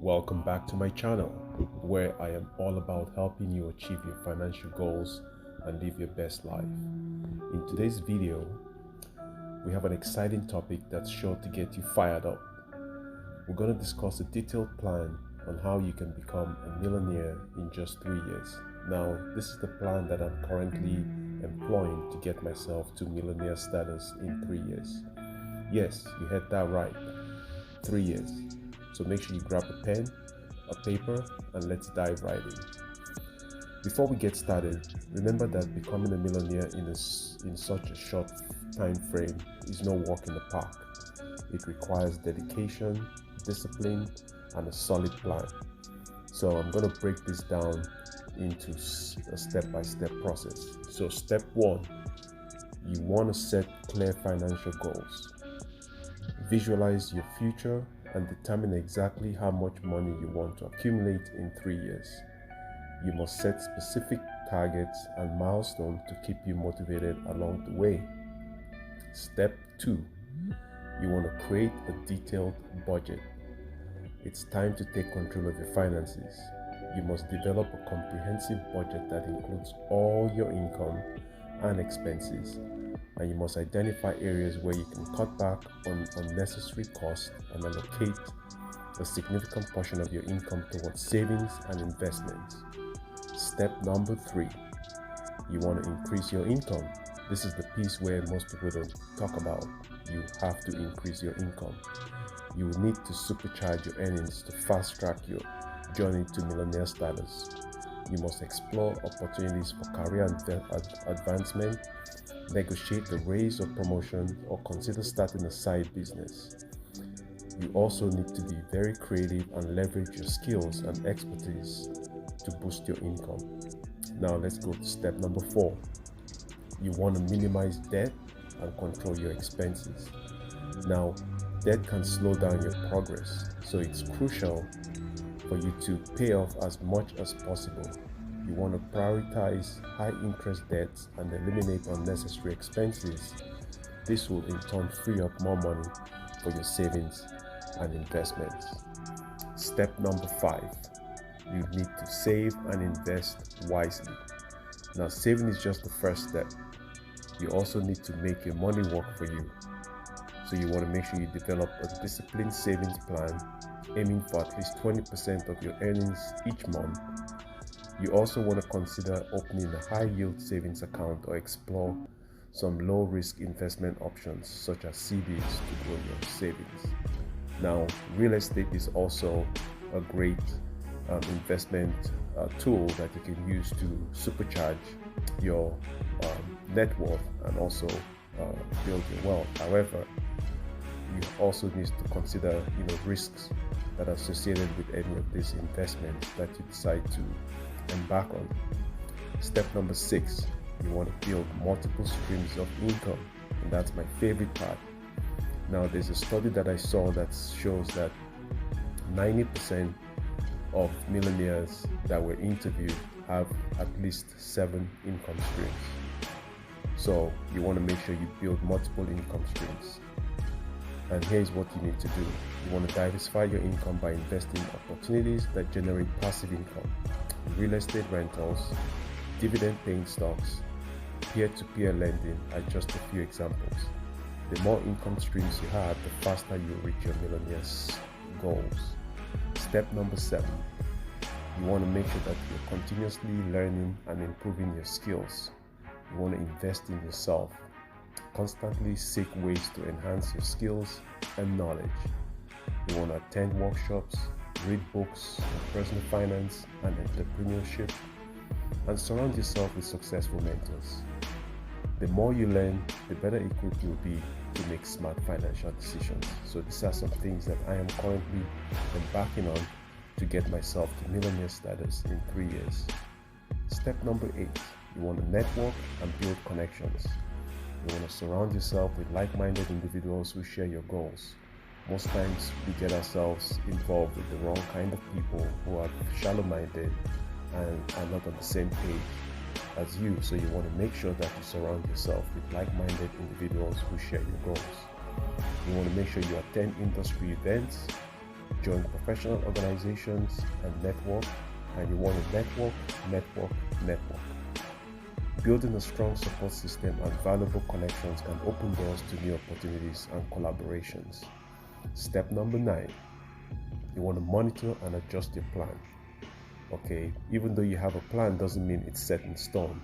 Welcome back to my channel, where I am all about helping you achieve your financial goals and live your best life. In today's video, we have an exciting topic that's sure to get you fired up. We're going to discuss a detailed plan on how you can become a millionaire in just 3 years. Now, this is the plan that I'm currently employing to get myself to millionaire status in 3 years. Yes, you heard that right. 3 years. So make sure you grab a pen, a paper, and let's dive right in. Before we get started, remember that becoming a millionaire in such a short time frame is no walk in the park. It requires dedication, discipline, and a solid plan. So I'm going to break this down into a step-by-step process. So step 1, you want to set clear financial goals. Visualize your future and determine exactly how much money you want to accumulate in 3 years. You must set specific targets and milestones to keep you motivated along the way. Step 2, you want to create a detailed budget. It's time to take control of your finances. You must develop a comprehensive budget that includes all your income and expenses, and you must identify areas where you can cut back on unnecessary costs and allocate a significant portion of your income towards savings and investments. Step number 3, you want to increase your income. This is the piece where most people don't talk about. You have to increase your income. You will need to supercharge your earnings to fast track your journey to millionaire status. You must explore opportunities for career advancement, negotiate the raise or promotion, or consider starting a side business. You also need to be very creative and leverage your skills and expertise to boost your income. Now let's go to step number 4. You want to minimize debt and control your expenses. Now, debt can slow down your progress, so it's crucial for you to pay off as much as possible. You want to prioritize high interest debts and eliminate unnecessary expenses. This will in turn free up more money for your savings and investments. Step number 5, you need to save and invest wisely. Now, saving is just the first step. You also need to make your money work for you. So you want to make sure you develop a disciplined savings plan, aiming for at least 20% of your earnings each month. You also want to consider opening a high-yield savings account or explore some low-risk investment options such as CDs to grow your savings. Now, real estate is also a great investment tool that you can use to supercharge your net worth and also build your wealth. However, you also need to consider risks that are associated with any of these investments that you decide to embark on. Step number 6, you want to build multiple streams of income, and that's my favorite part. Now, there's a study that I saw that shows that 90% of millionaires that were interviewed have at least 7 income streams. So you want to make sure you build multiple income streams. And here's what you need to do. You want to diversify your income by investing in opportunities that generate passive income. Real estate rentals, dividend-paying stocks, peer-to-peer lending are just a few examples. The more income streams you have, the faster you'll reach your millionaire's goals. Step number 7, you want to make sure that you're continuously learning and improving your skills. You want to invest in yourself. Constantly seek ways to enhance your skills and knowledge. You want to attend workshops, read books on personal finance and entrepreneurship, and surround yourself with successful mentors. The more you learn, the better equipped you'll be to make smart financial decisions. So these are some things that I am currently embarking on to get myself to millionaire status in 3 years. Step number 8, you want to network and build connections. You want to surround yourself with like-minded individuals who share your goals. Most times we get ourselves involved with the wrong kind of people who are shallow-minded and are not on the same page as you. So you want to make sure that you surround yourself with like-minded individuals who share your goals. You want to make sure you attend industry events, join professional organizations and network, and you want to network. Building a strong support system and valuable connections can open doors to new opportunities and collaborations. Step number 9, you want to monitor and adjust your plan. Okay, even though you have a plan doesn't mean it's set in stone.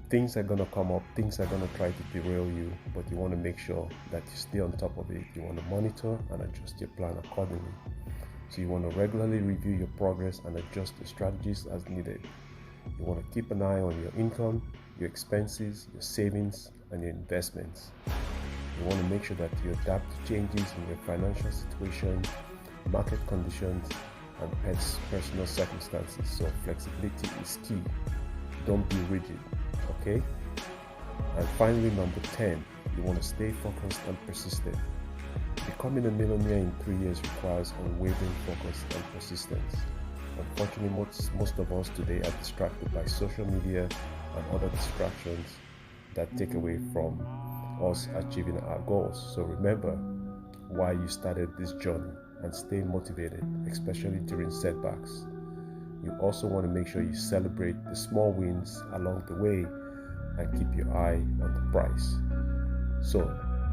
Things are going to come up, things are going to try to derail you, but you want to make sure that you stay on top of it. You want to monitor and adjust your plan accordingly. So you want to regularly review your progress and adjust your strategies as needed. You want to keep an eye on your income, your expenses, your savings, and your investments. You want to make sure that you adapt to changes in your financial situation, market conditions, and personal circumstances. So flexibility is key. Don't be rigid, okay? And finally, number 10, you want to stay focused and persistent. Becoming a millionaire in 3 years requires unwavering focus and persistence. Unfortunately, most of us today are distracted by social media and other distractions that take away from us achieving our goals. So remember why you started this journey and stay motivated, especially during setbacks. You also want to make sure you celebrate the small wins along the way and keep your eye on the prize. So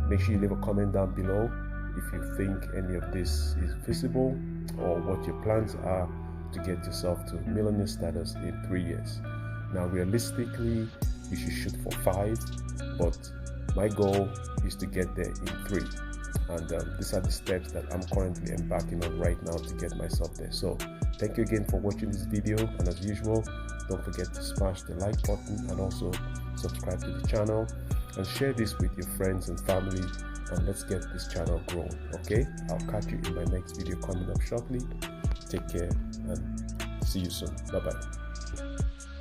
make sure you leave a comment down below if you think any of this is feasible or what your plans are to get yourself to millionaire status in 3 years. Now, realistically, you should shoot for 5, but my goal is to get there in 3. And these are the steps that I'm currently embarking on right now to get myself there. So thank you again for watching this video, and as usual, don't forget to smash the like button and also subscribe to the channel and share this with your friends and family, and let's get this channel grown. Okay, I'll catch you in my next video coming up shortly. Take care and see you soon. Bye bye.